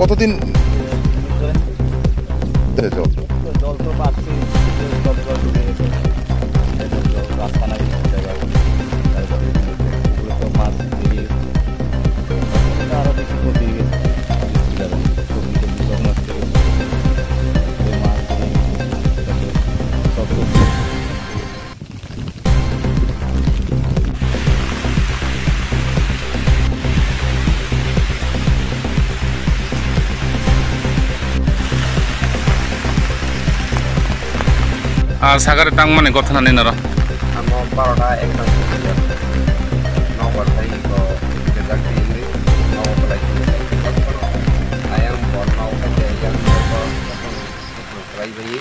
কতদিন ধরে জল? জল তো বাড়ছে, জল রাস্তা নাই জায়গায়, তারপরে পুকুরে তো মাছ বেরিয়ে আরো বেশি ক্ষতি হয়ে গেছে। সবজি টবজি সব নষ্ট হয়ে গেছে, মাছ সব আর সাগরে তাং মানে কথা না নেই না Ano paroda ekran no wartai ko jejak ini no pelai ayam borno kaje ayam ko pelai bayi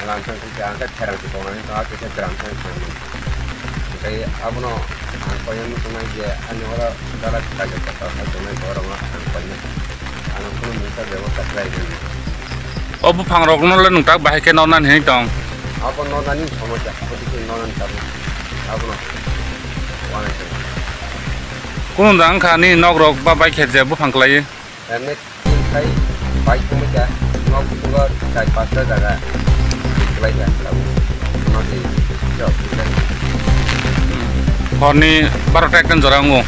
langsung ke angkat cerang di konan ka ke cerang san kai abuno ko yang tunai je anu ora dara kaje kata tunai orang ko nya anu kuno musa dewa katlai ni obu phang rok no le nung tak bahai ke non nan he tong apa nonani সমস্যা প্রতিদিন ননন চাবো আপনার one কোন দাং খানি knock rock বা by খেজে বু phang klai এমনি তিন খাই বাইক সমস্যা নক সুগার চার পাঁচটা জায়গা ক্লাই যায় নদী job khoni 12 ekdan jorango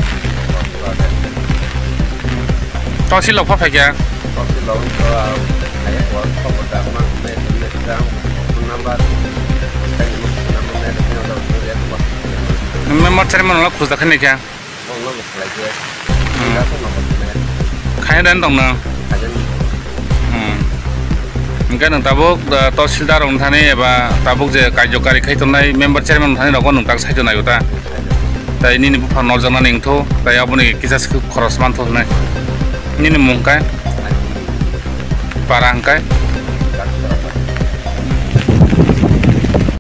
tosi lok pha phai kya tosi lok to ayah ko khobor ma me number member chairman la khuz dakhne kya khai dan tong na engka nang tabuk tahsildar ong thani eba tabuk je karyokari khai tonai member chairman thani rok nung tak saito nai uta tai nini bu phang norjana ning tho tai abuni kisas khoros man tho nai nini mungkai parangkai